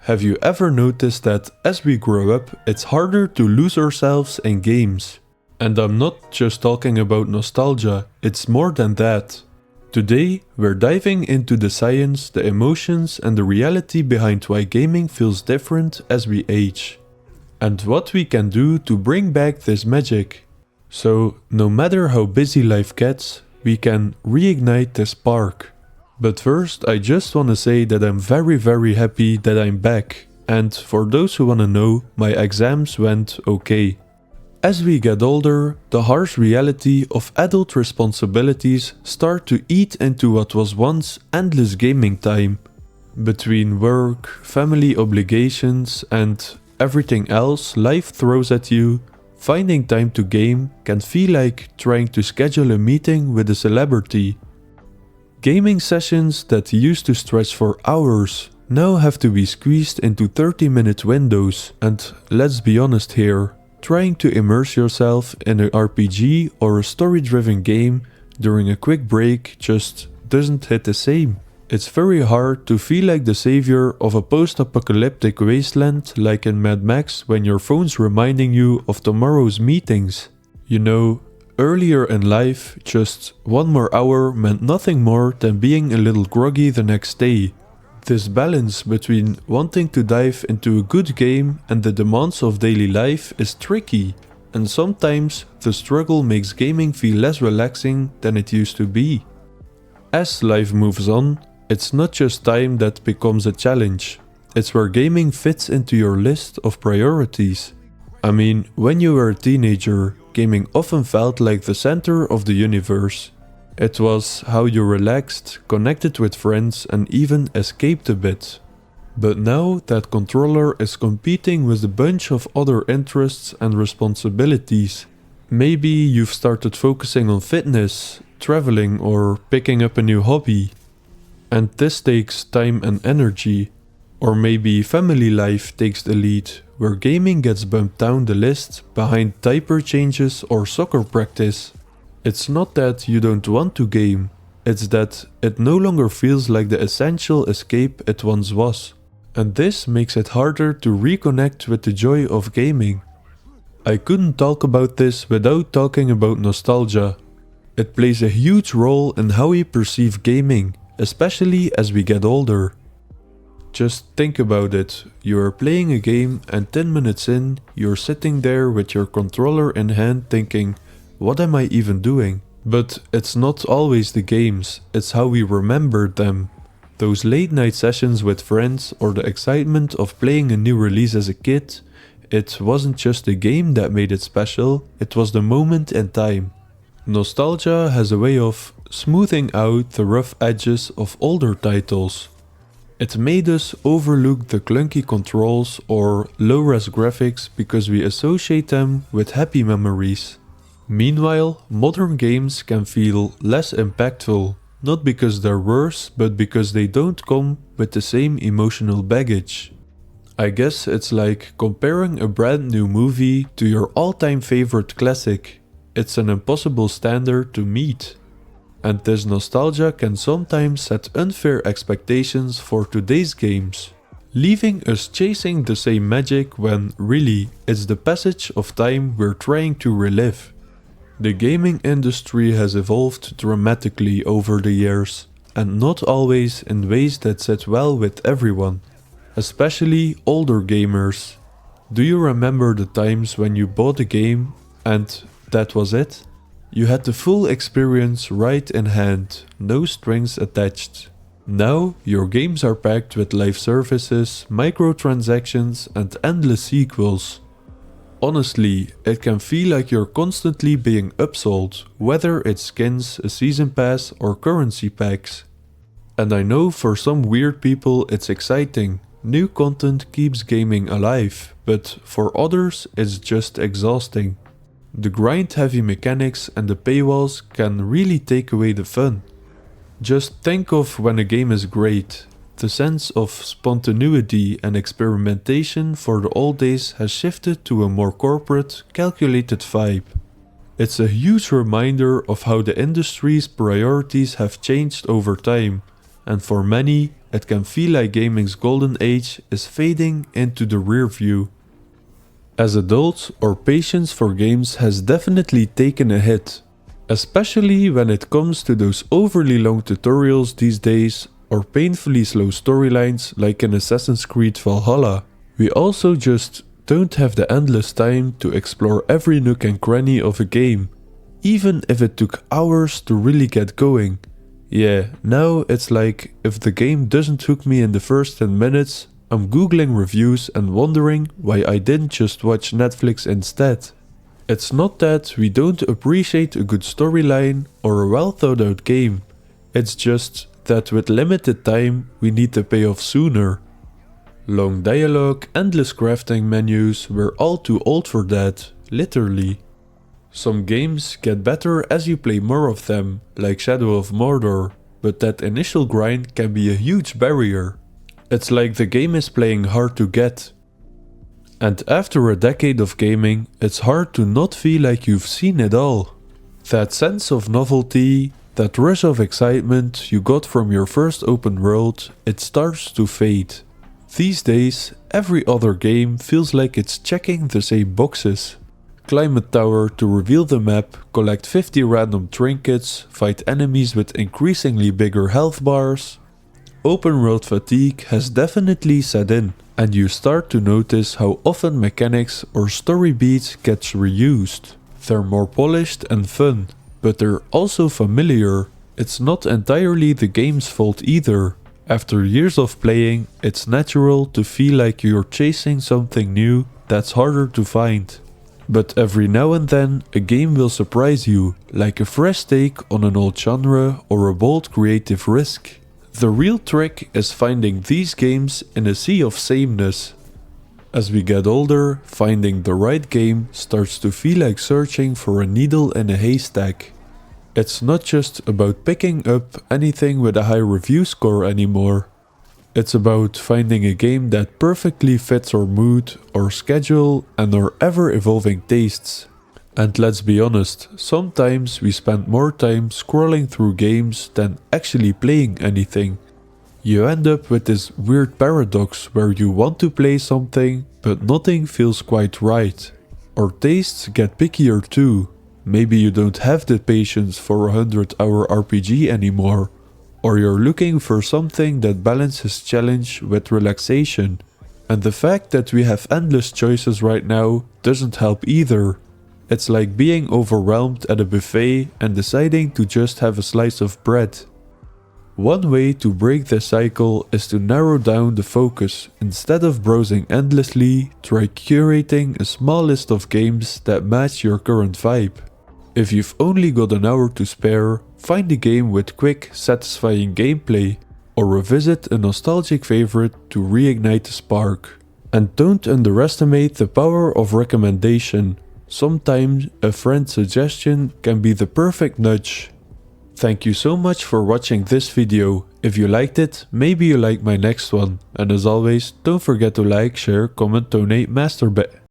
Have you ever noticed that as we grow up, it's harder to lose ourselves in games? And I'm not just talking about nostalgia, it's more than that. Today, we're diving into the science, the emotions, and the reality behind why gaming feels different as we age. And what we can do to bring back this magic. So, no matter how busy life gets, we can reignite the spark. But first, I just want to say that I'm very happy that I'm back. And for those who want to know, my exams went okay. As we get older, the harsh reality of adult responsibilities start to eat into what was once endless gaming time. Between work, family obligations, and everything else life throws at you, finding time to game can feel like trying to schedule a meeting with a celebrity. Gaming sessions that used to stretch for hours now have to be squeezed into 30-minute windows, and let's be honest here, trying to immerse yourself in an RPG or a story-driven game during a quick break just doesn't hit the same. It's very hard to feel like the savior of a post-apocalyptic wasteland like in Mad Max when your phone's reminding you of tomorrow's meetings. You know, earlier in life, just one more hour meant nothing more than being a little groggy the next day. This balance between wanting to dive into a good game and the demands of daily life is tricky, and sometimes the struggle makes gaming feel less relaxing than it used to be. As life moves on, it's not just time that becomes a challenge, it's where gaming fits into your list of priorities. I mean, when you were a teenager, gaming often felt like the center of the universe. It was how you relaxed, connected with friends, and even escaped a bit. But now that controller is competing with a bunch of other interests and responsibilities. Maybe you've started focusing on fitness, traveling, or picking up a new hobby. And this takes time and energy. Or maybe family life takes the lead, where gaming gets bumped down the list behind diaper changes or soccer practice. It's not that you don't want to game, it's that it no longer feels like the essential escape it once was. And this makes it harder to reconnect with the joy of gaming. I couldn't talk about this without talking about nostalgia. It plays a huge role in how we perceive gaming, especially as we get older. Just think about it, you are playing a game and 10 minutes in, you're sitting there with your controller in hand thinking, what am I even doing? But it's not always the games, it's how we remember them. Those late night sessions with friends or the excitement of playing a new release as a kid, it wasn't just the game that made it special, it was the moment in time. Nostalgia has a way of smoothing out the rough edges of older titles. It made us overlook the clunky controls or low-res graphics because we associate them with happy memories. Meanwhile, modern games can feel less impactful, not because they're worse, but because they don't come with the same emotional baggage. I guess it's like comparing a brand new movie to your all-time favorite classic. It's an impossible standard to meet. And this nostalgia can sometimes set unfair expectations for today's games, leaving us chasing the same magic when really it's the passage of time we're trying to relive. The gaming industry has evolved dramatically over the years, and not always in ways that sit well with everyone, especially older gamers. Do you remember the times when you bought a game and that was it? You had the full experience right in hand, no strings attached. Now, your games are packed with live services, microtransactions, and endless sequels. Honestly, it can feel like you're constantly being upsold, whether it's skins, a season pass, or currency packs. And I know for some weird people it's exciting, new content keeps gaming alive, but for others it's just exhausting. The grind-heavy mechanics and the paywalls can really take away the fun. Just think of when a game is great. The sense of spontaneity and experimentation for the old days has shifted to a more corporate, calculated vibe. It's a huge reminder of how the industry's priorities have changed over time, and for many, it can feel like gaming's golden age is fading into the rear view. As adults, our patience for games has definitely taken a hit, especially when it comes to those overly long tutorials these days or painfully slow storylines like in Assassin's Creed Valhalla. We also just don't have the endless time to explore every nook and cranny of a game, even if it took hours to really get going. Yeah, now it's like if the game doesn't hook me in the first 10 minutes, I'm googling reviews and wondering why I didn't just watch Netflix instead. It's not that we don't appreciate a good storyline or a well thought out game, it's just that with limited time we need the payoff sooner. Long dialogue, endless crafting menus, we're all too old for that, literally. Some games get better as you play more of them, like Shadow of Mordor, but that initial grind can be a huge barrier. It's like the game is playing hard to get. And after a decade of gaming, it's hard to not feel like you've seen it all. That sense of novelty, that rush of excitement you got from your first open world, it starts to fade. These days, every other game feels like it's checking the same boxes. Climb a tower to reveal the map, collect 50 random trinkets, fight enemies with increasingly bigger health bars. Open world fatigue has definitely set in, and you start to notice how often mechanics or story beats gets reused. They're more polished and fun, but they're also familiar. It's not entirely the game's fault either. After years of playing, it's natural to feel like you're chasing something new that's harder to find. But every now and then, a game will surprise you, like a fresh take on an old genre or a bold creative risk. The real trick is finding these games in a sea of sameness. As we get older, finding the right game starts to feel like searching for a needle in a haystack. It's not just about picking up anything with a high review score anymore. It's about finding a game that perfectly fits our mood, our schedule, and our ever-evolving tastes. And let's be honest, sometimes we spend more time scrolling through games than actually playing anything. You end up with this weird paradox where you want to play something, but nothing feels quite right. Our tastes get pickier too. Maybe you don't have the patience for a 100-hour RPG anymore, or you're looking for something that balances challenge with relaxation. And the fact that we have endless choices right now doesn't help either. It's like being overwhelmed at a buffet and deciding to just have a slice of bread. One way to break this cycle is to narrow down the focus. Instead of browsing endlessly, try curating a small list of games that match your current vibe. If you've only got an hour to spare, find a game with quick, satisfying gameplay, or revisit a nostalgic favorite to reignite the spark. And don't underestimate the power of recommendation. Sometimes a friend's suggestion can be the perfect nudge. Thank you so much for watching this video. If you liked it, maybe you like my next one. And as always, don't forget to like, share, comment, donate, masturbate.